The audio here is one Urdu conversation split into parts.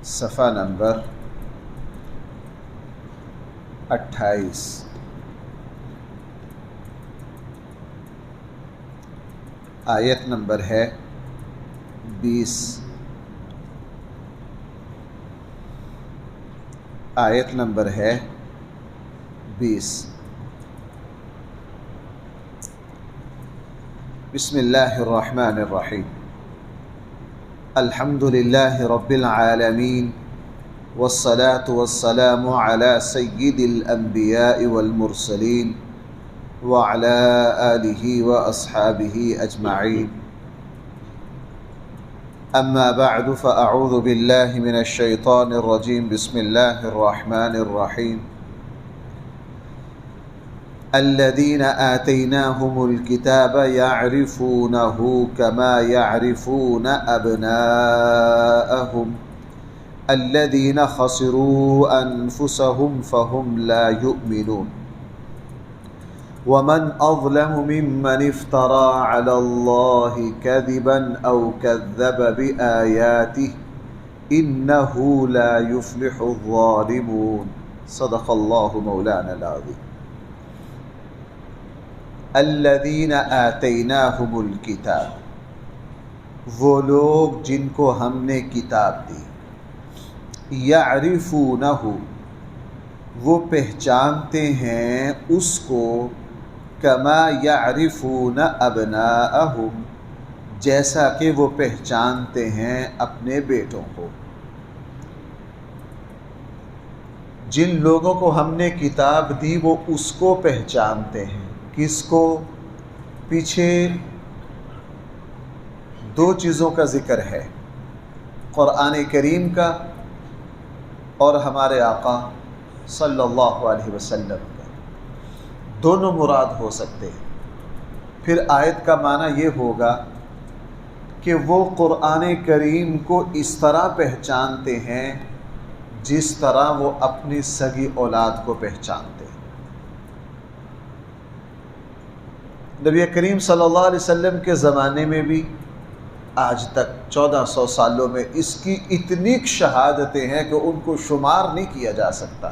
صفحہ نمبر 28، آیت نمبر ہے 20۔ آیت نمبر ہے 20۔ بسم اللہ الرحمن الرحیم۔ الحمد للہ رب العالمین والصلاة والسلام علی سید الانبیاء والمرسلین وعلی آلہ واصحابہ اجمعین، اما بعد فاعوذ باللہ من الشیطان الرجیم۔ بسم اللہ الرحمن الرحیم۔ الذين آتيناهم الكتاب يعرفونه كما يعرفون أبناءهم الذين خسروا أنفسهم فهم لا يؤمنون ومن أظلم ممن افترى على الله كذبا أو كذب بآياته إنه لا يفلح الظالمون۔ صدق الله مولانا العظيم۔ الذین آتیناہم الکتاب، وہ لوگ جن کو ہم نے کتاب دی، یعرفونہ، وہ پہچانتے ہیں اس کو، کما یعرفون ابناءہم، جیسا کہ وہ پہچانتے ہیں اپنے بیٹوں کو۔ جن لوگوں کو ہم نے کتاب دی وہ اس کو پہچانتے ہیں۔ کس کو؟ پیچھے دو چیزوں کا ذکر ہے، قرآن کریم کا اور ہمارے آقا صلی اللہ علیہ وسلم کا، دونوں مراد ہو سکتے ہیں۔ پھر آیت کا معنی یہ ہوگا کہ وہ قرآن کریم کو اس طرح پہچانتے ہیں جس طرح وہ اپنی سگی اولاد کو پہچانتے ہیں۔ نبی کریم صلی اللہ علیہ وسلم کے زمانے میں بھی آج تک 1400 سالوں میں اس کی اتنی شہادتیں ہیں کہ ان کو شمار نہیں کیا جا سکتا۔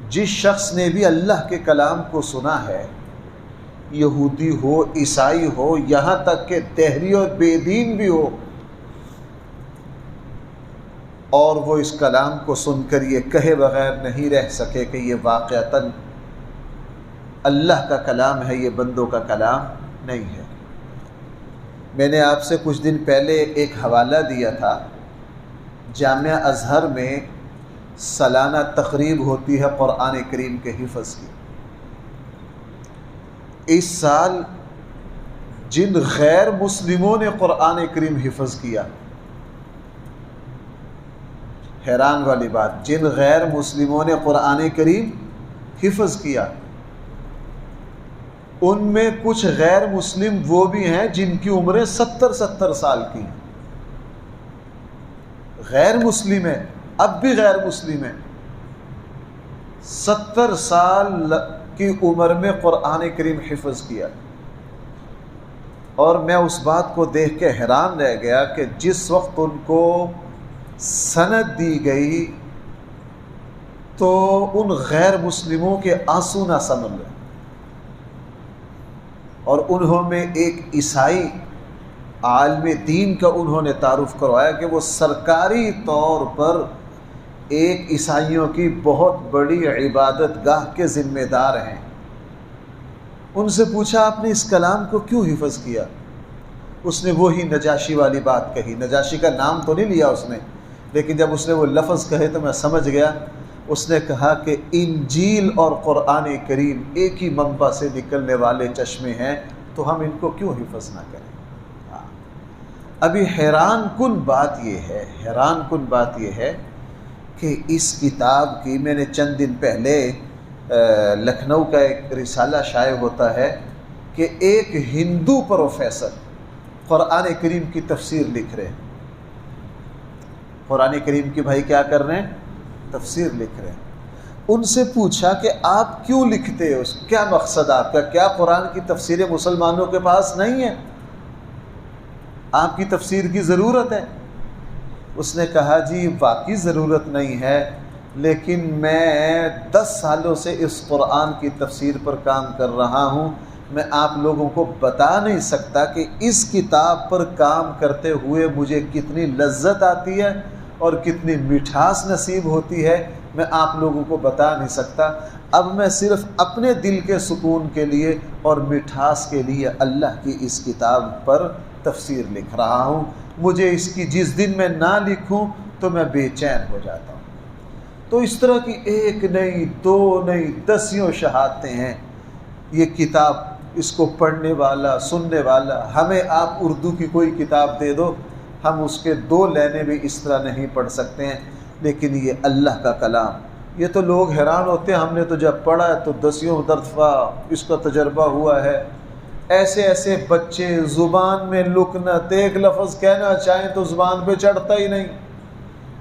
جس شخص نے بھی اللہ کے کلام کو سنا ہے، یہودی ہو، عیسائی ہو، یہاں تک کہ دہری اور بے دین بھی ہو، اور وہ اس کلام کو سن کر یہ کہے بغیر نہیں رہ سکے کہ یہ واقعتاً اللہ کا کلام ہے، یہ بندوں کا کلام نہیں ہے۔ میں نے آپ سے کچھ دن پہلے ایک حوالہ دیا تھا، جامعہ ازہر میں سالانہ تقریب ہوتی ہے قرآن کریم کے حفظ کی۔ اس سال جن غیر مسلموں نے قرآن کریم حفظ کیا، حیران والی بات، جن غیر مسلموں نے قرآن کریم حفظ کیا، ان میں کچھ غیر مسلم وہ بھی ہیں جن کی عمریں 70 سال کی ہیں۔ غیر مسلم ہیں، اب بھی غیر مسلم ہیں، 70 سال کی عمر میں قرآن کریم حفظ کیا۔ اور میں اس بات کو دیکھ کے حیران رہ گیا کہ جس وقت ان کو سند دی گئی تو ان غیر مسلموں کے آنسو نہ سنبھل رہے، اور انہوں میں ایک عیسائی عالم دین کا انہوں نے تعارف کروایا کہ وہ سرکاری طور پر ایک عیسائیوں کی بہت بڑی عبادت گاہ کے ذمہ دار ہیں۔ ان سے پوچھا آپ نے اس کلام کو کیوں حفظ کیا؟ اس نے وہی نجاشی والی بات کہی۔ نجاشی کا نام تو نہیں لیا اس نے، لیکن جب اس نے وہ لفظ کہے تو میں سمجھ گیا۔ اس نے کہا کہ انجیل اور قرآن کریم ایک ہی منبع سے نکلنے والے چشمے ہیں، تو ہم ان کو کیوں حفظ نہ کریں؟ ابھی حیران کن بات یہ ہے کہ اس کتاب کی، میں نے چند دن پہلے لکھنؤ کا ایک رسالہ شائع ہوتا ہے کہ ایک ہندو پروفیسر قرآن کریم کی تفسیر لکھ رہے ہیں۔ قرآن کریم کی بھائی کیا کر رہے ہیں؟ تفسیر لکھ رہے ہیں۔ ان سے پوچھا کہ آپ کیوں لکھتے ہو، کیا مقصد آپ کا؟ کیا قرآن کی تفسیریں مسلمانوں کے پاس نہیں ہیں؟ آپ کی تفسیر کی ضرورت ہے؟ اس نے کہا جی واقعی ضرورت نہیں ہے، لیکن میں 10 سالوں سے اس قرآن کی تفسیر پر کام کر رہا ہوں، میں آپ لوگوں کو بتا نہیں سکتا کہ اس کتاب پر کام کرتے ہوئے مجھے کتنی لذت آتی ہے اور کتنی مٹھاس نصیب ہوتی ہے، میں آپ لوگوں کو بتا نہیں سکتا۔ اب میں صرف اپنے دل کے سکون کے لیے اور مٹھاس کے لیے اللہ کی اس کتاب پر تفسیر لکھ رہا ہوں، مجھے اس کی جس دن میں نہ لکھوں تو میں بے چین ہو جاتا ہوں۔ تو اس طرح کی ایک نہیں، دو نہیں، 10 شہادتیں ہیں۔ یہ کتاب، اس کو پڑھنے والا، سننے والا، ہمیں آپ اردو کی کوئی کتاب دے دو، ہم اس کے 2 لینے بھی اس طرح نہیں پڑھ سکتے ہیں، لیکن یہ اللہ کا کلام، یہ تو لوگ حیران ہوتے ہیں، ہم نے تو جب پڑھا ہے تو 10 دفعہ اس کا تجربہ ہوا ہے۔ ایسے ایسے بچے زبان میں لکنت، ایک لفظ کہنا چاہیں تو زبان پہ چڑھتا ہی نہیں،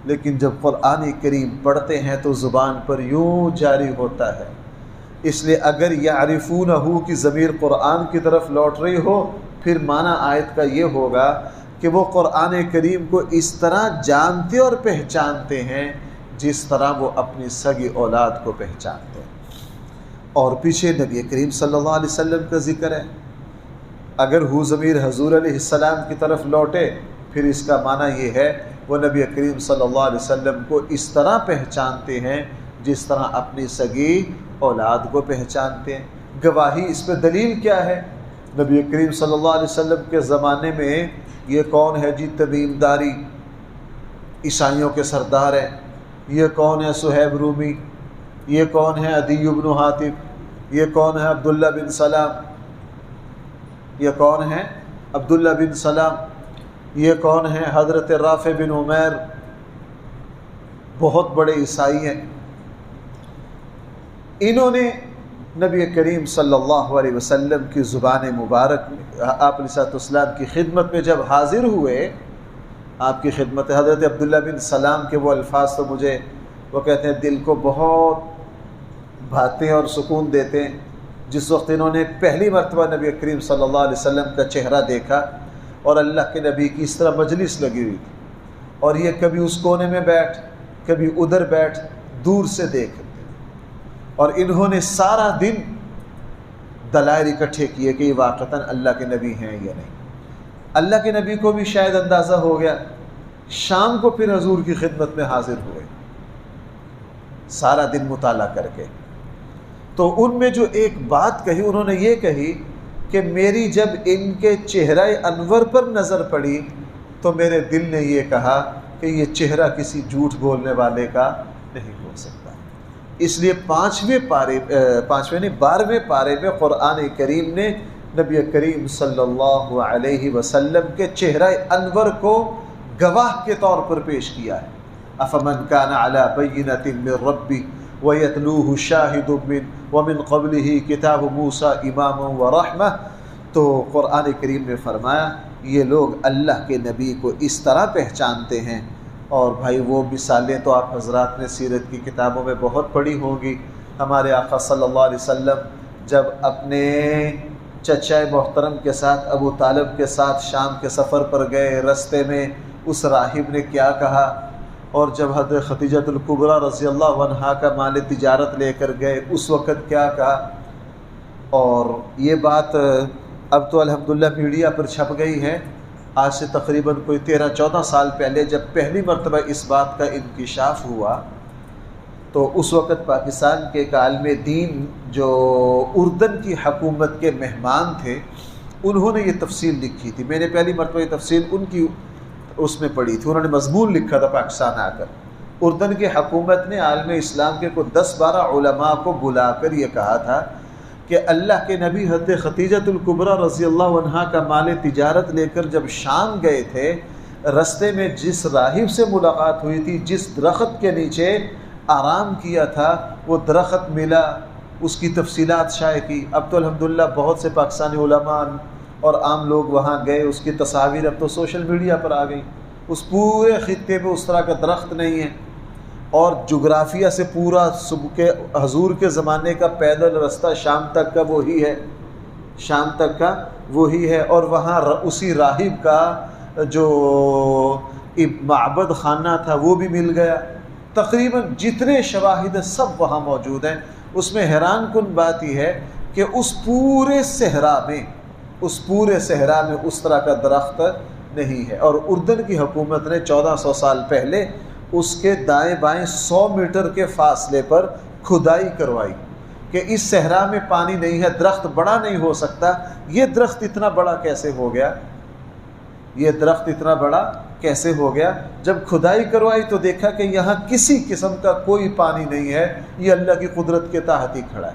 لیکن جب قرآن کریم پڑھتے ہیں تو زبان پر یوں جاری ہوتا ہے۔ اس لیے اگر یعرفونہ کی ضمیر قرآن کی طرف لوٹ رہی ہو، پھر معنی آیت کا یہ ہوگا کہ وہ قرآن کریم کو اس طرح جانتے اور پہچانتے ہیں جس طرح وہ اپنی سگی اولاد کو پہچانتے ہیں۔ اور پیچھے نبی کریم صلی اللہ علیہ وسلم کا ذکر ہے، اگر ہو ضمیر حضور علیہ السلام کی طرف لوٹے پھر اس کا معنی یہ ہے وہ نبی کریم صلی اللہ علیہ وسلم کو اس طرح پہچانتے ہیں جس طرح اپنی سگی اولاد کو پہچانتے ہیں۔ گواہی اس پہ دلیل کیا ہے؟ نبی کریم صلی اللہ علیہ وسلم کے زمانے میں یہ کون ہے جی تمیم داری، عیسائیوں کے سردار ہیں، یہ کون ہے صہیب رومی، یہ کون ہے عدی بن حاتم، یہ کون ہے عبداللہ بن سلام، یہ کون ہے عبداللہ بن سلام، یہ کون ہے حضرت رافع بن عمیر، بہت بڑے عیسائی ہیں۔ انہوں نے نبی کریم صلی اللہ علیہ وسلم کی زبان مبارک میں آپ علیہ السلام کی خدمت میں جب حاضر ہوئے، آپ کی خدمت حضرت عبداللہ بن سلام کے وہ الفاظ تو مجھے، وہ کہتے ہیں دل کو بہت بھاتے ہیں اور سکون دیتے ہیں۔ جس وقت انہوں نے پہلی مرتبہ نبی کریم صلی اللہ علیہ وسلم کا چہرہ دیکھا اور اللہ کے نبی کی اس طرح مجلس لگی ہوئی تھی، اور یہ کبھی اس کونے میں بیٹھ، کبھی ادھر بیٹھ، دور سے دیکھتے، اور انہوں نے سارا دن دلائل اکٹھے کیے کہ یہ واقعتاً اللہ کے نبی ہیں یا نہیں۔ اللہ کے نبی کو بھی شاید اندازہ ہو گیا، شام کو پھر حضور کی خدمت میں حاضر ہوئے سارا دن مطالعہ کر کے۔ تو ان میں جو ایک بات کہی، انہوں نے یہ کہی کہ میری جب ان کے چہرہ انور پر نظر پڑی تو میرے دل نے یہ کہا کہ یہ چہرہ کسی جھوٹ بولنے والے کا نہیں ہو سکتا۔ اس لیے 12ویں پارے میں قرآن کریم نے نبی کریم صلی اللہ علیہ وسلم کے چہرہ انور کو گواہ کے طور پر پیش کیا ہے۔ افمن کان علی بینۃ من ربی ویتلوہ شاہد ومن قبلہ کتاب موسیٰ اماما ورحمہ۔ تو قرآن کریم نے فرمایا یہ لوگ اللہ کے نبی کو اس طرح پہچانتے ہیں۔ اور بھائی وہ مثالیں تو آپ حضرات نے سیرت کی کتابوں میں بہت پڑھی ہوں گی۔ ہمارے آقا صلی اللہ علیہ وسلم جب اپنے چچا محترم کے ساتھ ابو طالب کے ساتھ شام کے سفر پر گئے، رستے میں اس راہب نے کیا کہا، اور جب حضرت خدیجۃ الکبریٰ رضی اللہ عنہا کا مال تجارت لے کر گئے اس وقت کیا کہا۔ اور یہ بات اب تو الحمدللہ میڈیا پر چھپ گئی ہے۔ آج سے تقریباً کوئی 13-14 سال پہلے جب پہلی مرتبہ اس بات کا انکشاف ہوا تو اس وقت پاکستان کے ایک عالم دین جو اردن کی حکومت کے مہمان تھے، انہوں نے یہ تفصیل لکھی تھی۔ میں نے پہلی مرتبہ یہ تفصیل ان کی اس میں پڑھی تھی، انہوں نے مضمون لکھا تھا پاکستان آ کر۔ اردن کی حکومت نے عالم اسلام کے کوئی 10-12 علماء کو بلا کر یہ کہا تھا کہ اللہ کے نبی حضرت خدیجۃ الکبریٰ رضی اللہ عنہا کا مال تجارت لے کر جب شام گئے تھے، رستے میں جس راہب سے ملاقات ہوئی تھی، جس درخت کے نیچے آرام کیا تھا، وہ درخت ملا، اس کی تفصیلات شائع کی۔ اب تو الحمدللہ بہت سے پاکستانی علماء اور عام لوگ وہاں گئے، اس کی تصاویر اب تو سوشل میڈیا پر آ گئی۔ اس پورے خطے میں اس طرح کا درخت نہیں ہے، اور جغرافیہ سے پورا صبح کے حضور کے زمانے کا پیدل رستہ شام تک کا وہی ہے، شام تک کا وہی ہے، اور وہاں اسی راہب کا جو معبد خانہ تھا وہ بھی مل گیا، تقریباً جتنے شواہد سب وہاں موجود ہیں۔ اس میں حیران کن بات یہ ہے کہ اس پورے صحرا میں اس طرح کا درخت نہیں ہے، اور اردن کی حکومت نے 1400 سال پہلے اس کے دائیں بائیں 100 میٹر کے فاصلے پر کھدائی کروائی کہ اس صحرا میں پانی نہیں ہے، درخت بڑا نہیں ہو سکتا۔ یہ درخت اتنا بڑا کیسے ہو گیا؟ کیسے ہو گیا؟ جب کھدائی کروائی تو دیکھا کہ یہاں کسی قسم کا کوئی پانی نہیں ہے، یہ اللہ کی قدرت کے تحت ہی کھڑا ہے۔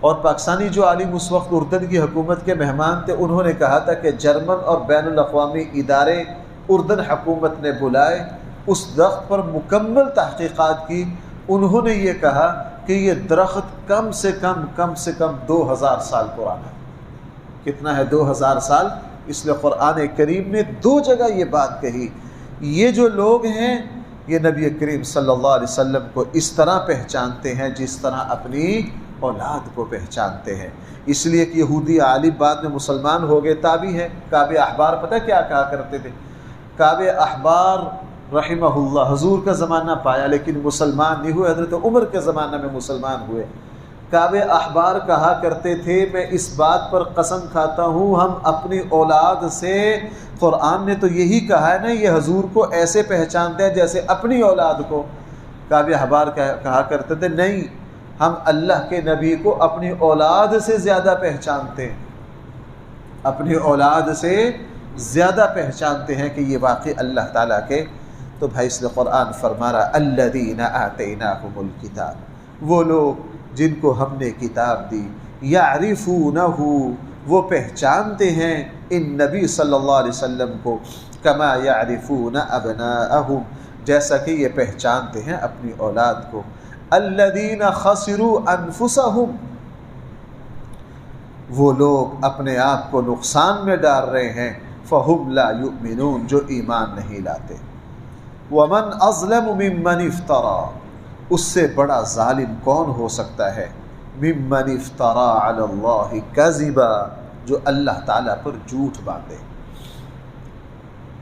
اور پاکستانی جو عالم اس وقت اردن کی حکومت کے مہمان تھے، انہوں نے کہا تھا کہ جرمن اور بین الاقوامی ادارے اردن حکومت نے بلائے، اس درخت پر مکمل تحقیقات کی۔ انہوں نے یہ کہا کہ یہ درخت کم سے کم 2000 سال پرانا ہے۔ کتنا ہے؟ 2000 سال۔ اس لیے قرآن کریم نے 2 جگہ یہ بات کہی، یہ جو لوگ ہیں یہ نبی کریم صلی اللہ علیہ وسلم کو اس طرح پہچانتے ہیں جس طرح اپنی اولاد کو پہچانتے ہیں۔ اس لیے کہ یہودی عالم بعد میں مسلمان ہو گئے، تابعی ہے۔ کعب احبار پتہ کیا کہا کرتے تھے؟ کعب احبار رحمہ اللہ حضور کا زمانہ پایا لیکن مسلمان نہیں ہوئے، حضرت عمر کے زمانہ میں مسلمان ہوئے۔ کعب احبار کہا کرتے تھے میں اس بات پر قسم کھاتا ہوں ہم اپنی اولاد سے، قرآن نے تو یہی کہا ہے نا، یہ حضور کو ایسے پہچانتے ہیں جیسے اپنی اولاد کو۔ کعب احبار کہا کرتے تھے نہیں، ہم اللہ کے نبی کو اپنی اولاد سے زیادہ پہچانتے ہیں، اپنی اولاد سے زیادہ پہچانتے ہیں کہ یہ واقعی اللہ تعالیٰ کے۔ تو بھائی اس لیے قرآن فرما رہا الذین آتیناہم الکتاب، وہ لوگ جن کو ہم نے کتاب دی، یعرفونہ، وہ پہچانتے ہیں ان نبی صلی اللہ علیہ وسلم کو، کما یعرفون ابناءہم، جیسا کہ یہ پہچانتے ہیں اپنی اولاد کو۔ الذین خسروا انفسہم، وہ لوگ اپنے آپ کو نقصان میں ڈال رہے ہیں، فہم لا یؤمنون، جو ایمان نہیں لاتے۔ ومن اظلم ممن افترا، اس سے بڑا ظالم کون ہو سکتا ہے؟ ممن افترا علی اللہ کذبا، جو اللہ تعالیٰ پر جھوٹ باندھے۔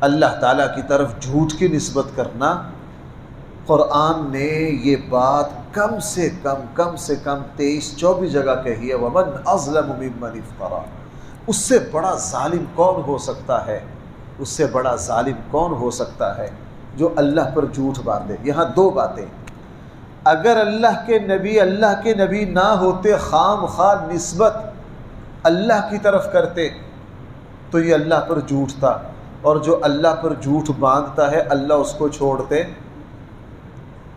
اللہ تعالیٰ کی طرف جھوٹ کی نسبت کرنا، قرآن نے یہ بات کم سے کم 23-24 جگہ کہی ہے۔ ومن اظلم ممن افترا، اس سے بڑا ظالم کون ہو سکتا ہے؟ اس سے بڑا ظالم کون ہو سکتا ہے جو اللہ پر جھوٹ باندھے؟ یہاں 2 باتیں، اگر اللہ کے نبی نہ ہوتے، خام خواہ نسبت اللہ کی طرف کرتے تو یہ اللہ پر جھوٹ تھا، اور جو اللہ پر جھوٹ باندھتا ہے اللہ اس کو چھوڑتے؟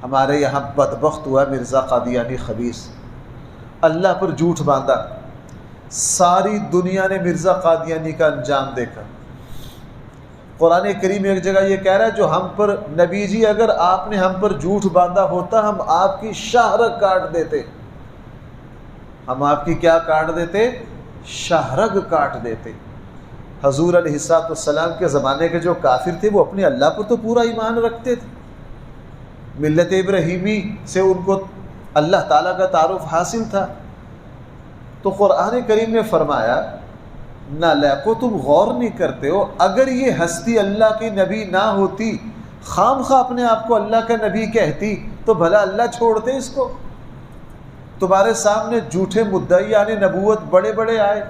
ہمارے یہاں بدبخت ہوا مرزا قادیانی خبیث، اللہ پر جھوٹ باندھا، ساری دنیا نے مرزا قادیانی کا انجام دیکھا۔ قرآن کریم ایک جگہ یہ کہہ رہا ہے جو ہم پر، نبی جی اگر آپ نے ہم پر جھوٹ باندھا ہوتا ہم آپ کی شاہرگ کاٹ دیتے۔ ہم آپ کی کیا کاٹ دیتے؟ شاہرگ کاٹ دیتے۔ حضور علیہ السلام کے زمانے کے جو کافر تھے وہ اپنے اللہ پر تو پورا ایمان رکھتے تھے، ملت ابراہیمی سے ان کو اللہ تعالیٰ کا تعارف حاصل تھا۔ تو قرآن کریم نے فرمایا نالائقو، تم غور نہیں کرتے ہو، اگر یہ ہستی اللہ کی نبی نہ ہوتی، خام خواہ اپنے آپ کو اللہ کا نبی کہتی تو بھلا اللہ چھوڑتے اس کو؟ تمہارے سامنے جھوٹے مدعیان نبوت بڑے بڑے آئے،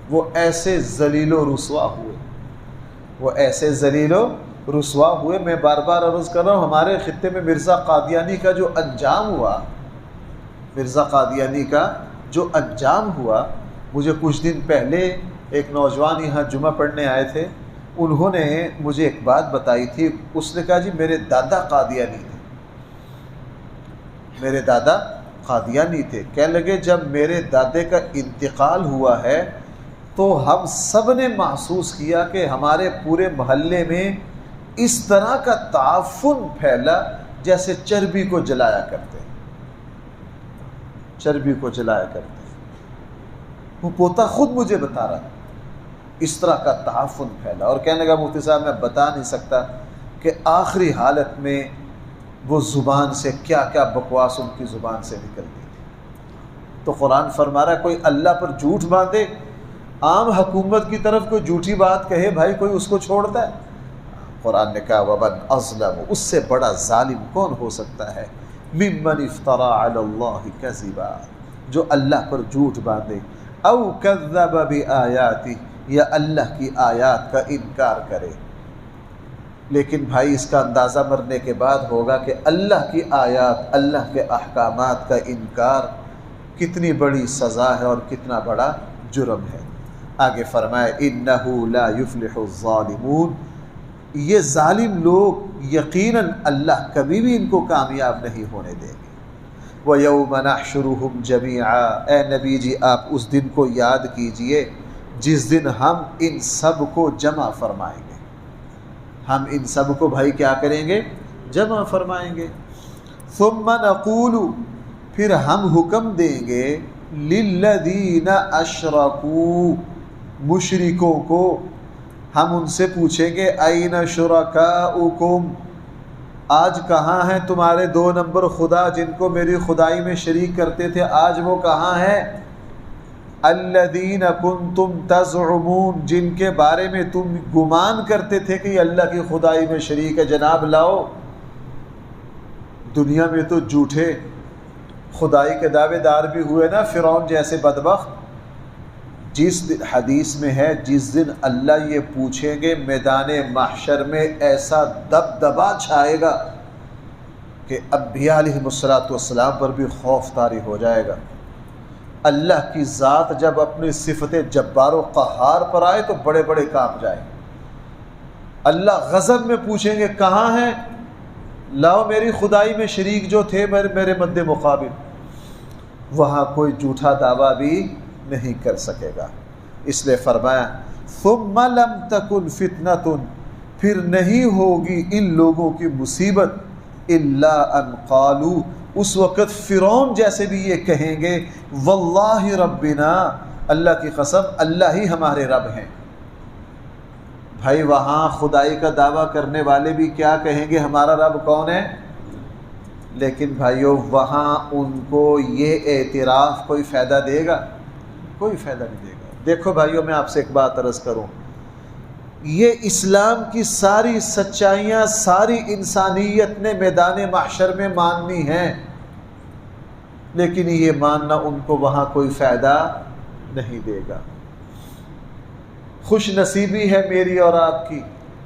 وہ ایسے ذلیل و رسوا ہوئے، میں بار بار عرض کر رہا ہوں ہمارے خطے میں مرزا قادیانی کا جو انجام ہوا، مجھے کچھ دن پہلے ایک نوجوان یہاں جمعہ پڑھنے آئے تھے، انہوں نے مجھے ایک بات بتائی تھی۔ اس نے کہا جی میرے دادا قادیانی تھے، کہنے لگے جب میرے دادے کا انتقال ہوا ہے تو ہم سب نے محسوس کیا کہ ہمارے پورے محلے میں اس طرح کا تعفن پھیلا جیسے چربی کو جلایا کرتے۔ وہ پوتا خود مجھے بتا رہا اس طرح کا تعفن پھیلا، اور کہنے لگا مفتی صاحب میں بتا نہیں سکتا کہ آخری حالت میں وہ زبان سے کیا کیا بکواس ان کی زبان سے نکلتی تھی۔ تو قرآن فرما رہا ہے کوئی اللہ پر جھوٹ باندھے، عام حکومت کی طرف کوئی جھوٹی بات کہے، بھائی کوئی اس کو چھوڑتا ہے؟ قرآن نے کہا ومن اظلم، اس سے بڑا ظالم کون ہو سکتا ہے، ممن افترا علی اللہ کذبا، جو اللہ پر جھوٹ باندھے، او کذب بآیاتہ، یا اللہ کی آیات کا انکار کرے۔ لیکن بھائی اس کا اندازہ مرنے کے بعد ہوگا کہ اللہ کی آیات، اللہ کے احکامات کا انکار کتنی بڑی سزا ہے اور کتنا بڑا جرم ہے۔ آگے فرمائے انہ لا یفلح الظالمون، یہ ظالم لوگ یقیناً اللہ کبھی بھی ان کو کامیاب نہیں ہونے دیں گے۔ وَيَوْمَ نَحْشُرُهُمْ جَمِيعًا، اے نبی جی آپ اس دن کو یاد کیجئے جس دن ہم ان سب کو جمع فرمائیں گے۔ ہم ان سب کو بھائی کیا کریں گے، جمع فرمائیں گے۔ ثم نقول، پھر ہم حکم دیں گے، للذین اشرکوا، مشرکوں کو ہم ان سے پوچھیں گے این شرکاؤکم، آج کہاں ہیں تمہارے 2 نمبر خدا جن کو میری خدائی میں شریک کرتے تھے، آج وہ کہاں ہیں؟ الذین کنتم تزعمون، جن کے بارے میں تم گمان کرتے تھے کہ یہ اللہ کی خدائی میں شریک ہے، جناب لاؤ۔ دنیا میں تو جھوٹے خدائی کے دعوے دار بھی ہوئے نا، فرعون جیسے بدبخت۔ جس حدیث میں ہے جس دن اللہ یہ پوچھیں گے میدان محشر میں ایسا دبدبا چھائے گا کہ انبیاء علیہ السلام پر بھی خوف طاری ہو جائے گا۔ اللہ کی ذات جب اپنی صفت جبار و قہار پر آئے تو بڑے بڑے کام جائیں۔ اللہ غضب میں پوچھیں گے کہاں ہیں، لاؤ میری خدائی میں شریک جو تھے میرے مد مقابل۔ وہاں کوئی جھوٹا دعویٰ بھی نہیں کر سکے گا۔ اس لیے فرمایا ثم لم تکن فتنۃ، پھر نہیں ہوگی ان لوگوں کی مصیبت الا ان قالوا، اس وقت فرعون جیسے بھی یہ کہیں گے واللہ ربنا، اللہ کی قسم اللہ ہی ہمارے رب ہیں۔ بھائی وہاں خدائی کا دعویٰ کرنے والے بھی کیا کہیں گے، ہمارا رب کون ہے؟ لیکن بھائیو وہاں ان کو یہ اعتراف کوئی فائدہ دے گا؟ کوئی فائدہ نہیں دے گا۔ دیکھو بھائیو میں آپ سے ایک بات عرض کروں، یہ اسلام کی ساری سچائیاں ساری انسانیت نے میدان محشر میں ماننی ہیں، لیکن یہ ماننا ان کو وہاں کوئی فائدہ نہیں دے گا۔ خوش نصیبی ہے میری اور آپ کی،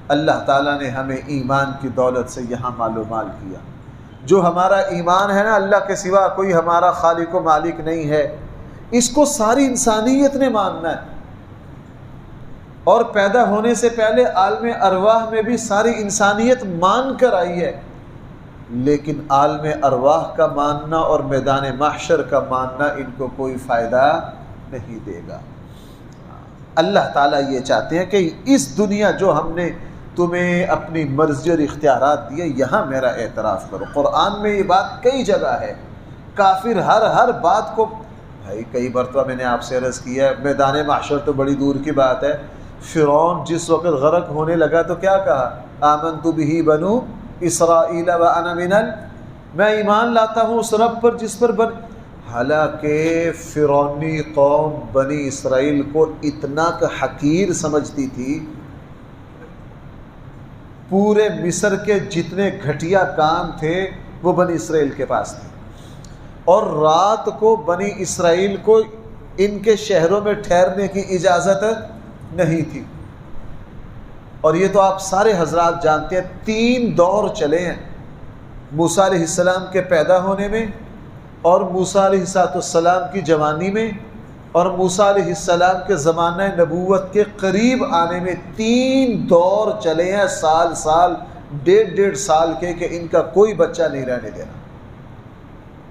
اللہ تعالیٰ نے ہمیں ایمان کی دولت سے یہاں مال و مال کیا۔ جو ہمارا ایمان ہے نا، اللہ کے سوا کوئی ہمارا خالق و مالک نہیں ہے، اس کو ساری انسانیت نے ماننا ہے۔ اور پیدا ہونے سے پہلے عالم ارواح میں بھی ساری انسانیت مان کر آئی ہے، لیکن عالم ارواح کا ماننا اور میدان محشر کا ماننا ان کو کوئی فائدہ نہیں دے گا۔ اللہ تعالیٰ یہ چاہتے ہیں کہ اس دنیا جو ہم نے تمہیں اپنی مرضی اور اختیارات دیے، یہاں میرا اعتراف کرو۔ قرآن میں یہ بات کئی جگہ ہے، کافر ہر بات کو، بھائی کئی مرتبہ میں نے آپ سے عرض کیا ہے، میدان محشر تو بڑی دور کی بات ہے۔ فرعون جس وقت غرق ہونے لگا تو کیا کہا، آمنت بہ بنو اسرائیل وانا میں ایمان لاتا ہوں اس رب پر جس پر حالانکہ فرعونی قوم بنی اسرائیل کو اتنا کہ حقیر سمجھتی تھی، پورے مصر کے جتنے گھٹیا کام تھے وہ بنی اسرائیل کے پاس تھے، اور رات کو بنی اسرائیل کو ان کے شہروں میں ٹھہرنے کی اجازت نہیں تھی۔ اور یہ تو آپ سارے حضرات جانتے ہیں، 3 دور چلے ہیں موسیٰ علیہ السلام کے پیدا ہونے میں، اور موسیٰ علیہ السلام کی جوانی میں، اور موسیٰ علیہ السلام کے زمانہ نبوت کے قریب آنے میں 3 دور چلے ہیں، سال 1.5 سال کے، کہ ان کا کوئی بچہ نہیں رہنے دینا،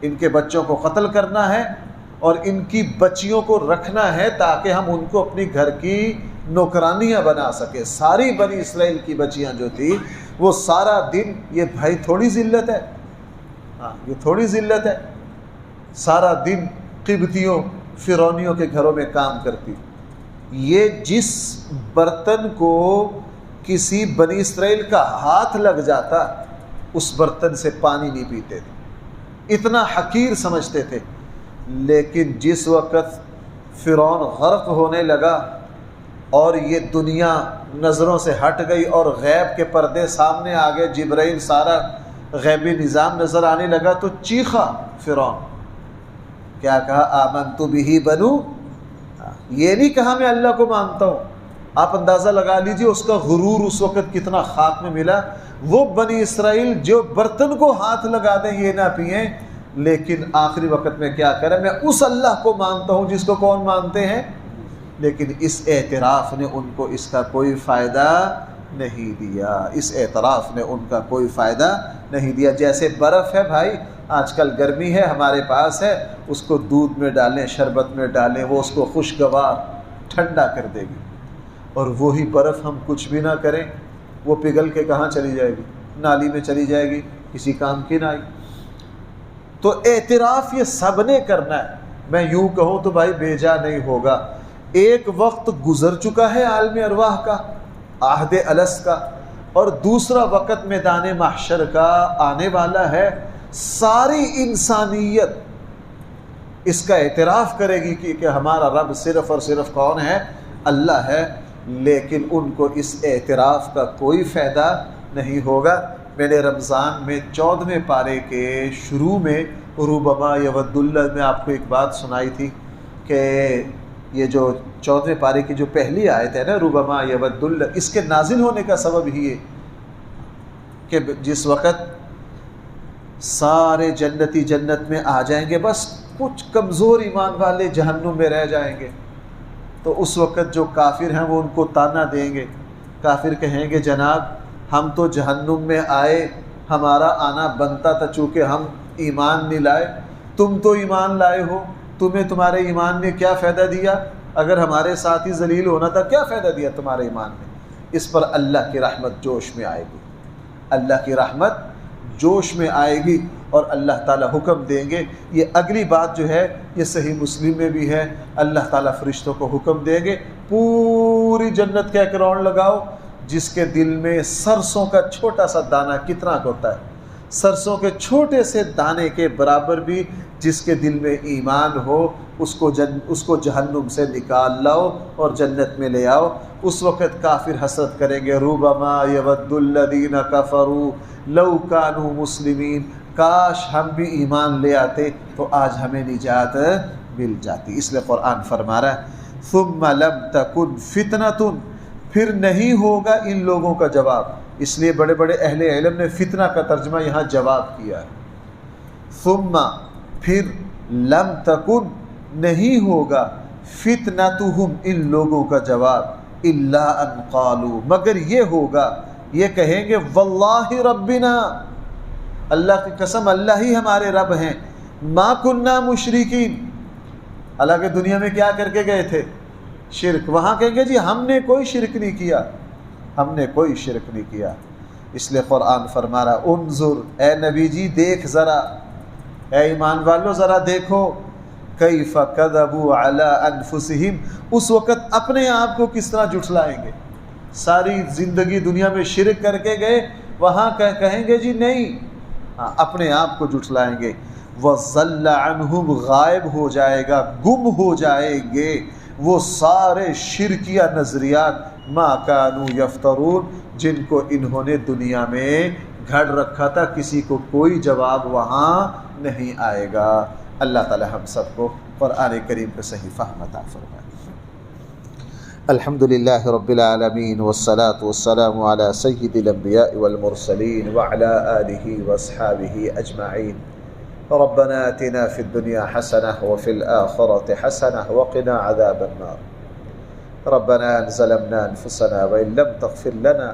ان کے بچوں کو قتل کرنا ہے اور ان کی بچیوں کو رکھنا ہے تاکہ ہم ان کو اپنی گھر کی نوکرانیاں بنا سکے۔ ساری بنی اسرائیل کی بچیاں جو تھی وہ سارا دن، یہ بھائی تھوڑی ذلت ہے، یہ تھوڑی ذلت ہے، سارا دن قبطیوں فرعونیوں کے گھروں میں کام کرتی۔ یہ جس برتن کو کسی بنی اسرائیل کا ہاتھ لگ جاتا اس برتن سے پانی نہیں پیتے تھے، اتنا حقیر سمجھتے تھے۔ لیکن جس وقت فرعون غرق ہونے لگا اور یہ دنیا نظروں سے ہٹ گئی اور غیب کے پردے سامنے آ گئے، جبرائیل سارا غیبی نظام نظر آنے لگا تو چیخا فرعون، کیا کہا؟ آمنت بہ بنو، یہ نہیں کہا میں اللہ کو مانتا ہوں۔ آپ اندازہ لگا لیجئے اس کا غرور اس وقت کتنا خاک میں ملا۔ وہ بنی اسرائیل جو برتن کو ہاتھ لگا دیں یہ نہ پئیں، لیکن آخری وقت میں کیا کریں؟ میں اس اللہ کو مانتا ہوں جس کو کون مانتے ہیں؟ لیکن اس اعتراف نے ان کو اس کا کوئی فائدہ نہیں دیا، اس اعتراف نے ان کا کوئی فائدہ نہیں دیا۔ جیسے برف ہے بھائی، آج کل گرمی ہے ہمارے پاس ہے، اس کو دودھ میں ڈالیں، شربت میں ڈالیں، وہ اس کو خوشگوار ٹھنڈا کر دے گی، اور وہی برف ہم کچھ بھی نہ کریں وہ پگھل کے کہاں چلی جائے گی؟ نالی میں چلی جائے گی، کسی کام کی نہ آئی۔ تو اعتراف یہ سب نے کرنا ہے، میں یوں کہوں تو بھائی بے جا نہیں ہوگا۔ ایک وقت گزر چکا ہے عالم ارواح کا، عہد الست کا، اور دوسرا وقت میدان محشر کا آنے والا ہے۔ ساری انسانیت اس کا اعتراف کرے گی کہ ہمارا رب صرف اور صرف کون ہے؟ اللہ ہے، لیکن ان کو اس اعتراف کا کوئی فائدہ نہیں ہوگا۔ میں نے رمضان میں 14ویں پارے کے شروع میں ربما یود اللہ میں آپ کو ایک بات سنائی تھی کہ یہ جو 14ویں پارے کی جو پہلی آیت ہے نا، ربما یود اللہ، اس کے نازل ہونے کا سبب ہی ہے کہ جس وقت سارے جنتی جنت میں آ جائیں گے، بس کچھ کمزور ایمان والے جہنم میں رہ جائیں گے، تو اس وقت جو کافر ہیں وہ ان کو تانا دیں گے۔ کافر کہیں گے جناب ہم تو جہنم میں آئے، ہمارا آنا بنتا تھا، چونکہ ہم ایمان نہیں لائے، تم تو ایمان لائے ہو، تمہیں تمہارے ایمان نے کیا فائدہ دیا؟ اگر ہمارے ساتھ ہی ذلیل ہونا تھا کیا فائدہ دیا تمہارے ایمان نے؟ اس پر اللہ کی رحمت جوش میں آئے گی، اللہ کی رحمت جوش میں آئے گی، اور اللہ تعالیٰ حکم دیں گے۔ یہ اگلی بات جو ہے یہ صحیح مسلم میں بھی ہے، اللہ تعالیٰ فرشتوں کو حکم دیں گے پوری جنت کا ایک راؤنڈ لگاؤ، جس کے دل میں سرسوں کا چھوٹا سا دانہ کتنا ہوتا ہے؟ سرسوں کے چھوٹے سے دانے کے برابر بھی جس کے دل میں ایمان ہو اس کو جہنم سے نکال لاؤ اور جنت میں لے آؤ۔ اس وقت کافر حسرت کریں گے، ربما یود الذین کفروا لو کانوا مسلمین، کاش ہم بھی ایمان لے آتے تو آج ہمیں نجات مل جاتی۔ اس لیے قرآن فرما رہا ہے ثم لم تکن فتنۃ، پھر نہیں ہوگا ان لوگوں کا جواب۔ اس لیے بڑے بڑے اہل علم نے فتنہ کا ترجمہ یہاں جواب کیا ہے۔ ثم پھر، لم تکن نہیں ہوگا، فتنتہم ان لوگوں کا جواب، الا ان قالوا مگر یہ ہوگا، یہ کہیں گے واللہ ربنا، اللہ کی قسم اللہ ہی ہمارے رب ہیں، ما کننا مشرکین، حالانکہ دنیا میں کیا کر کے گئے تھے؟ شرک۔ وہاں کہیں گے جی ہم نے کوئی شرک نہیں کیا، ہم نے کوئی شرک نہیں کیا۔ اس لیے قرآن فرما رہا انظر، اے نبی جی دیکھ ذرا، اے ایمان والو ذرا دیکھو، کیف کذبوا علی انفسہم، اس وقت اپنے آپ کو کس طرح جھٹلائیں گے۔ ساری زندگی دنیا میں شرک کر کے گئے، وہاں کہیں گے جی نہیں، اپنے آپ کو جھٹلائیں گے۔ وَضَلَّ عَنْهُمْ، غائب ہو جائے گا، گم ہو جائیں گے وہ سارے شرکیہ نظریات، ما کانوا یفترون، جن کو انہوں نے دنیا میں گھڑ رکھا تھا، کسی کو کوئی جواب وہاں نہیں آئے گا۔ اللہ تعالی ہم سب کو قرآن کریم کا صحیح فہم عطا فرمائے۔ الحمدللہ رب العالمین والصلاة والسلام علی سید الانبیاء والمرسلین وعلی آلہ واصحابہ اجمعین۔ ربنا آتنا فی الدنیا حسنہ وفی الآخرة حسنہ وقنا عذاب النار۔ ربنا ظلمنا انفسنا وإن لم تغفر لنا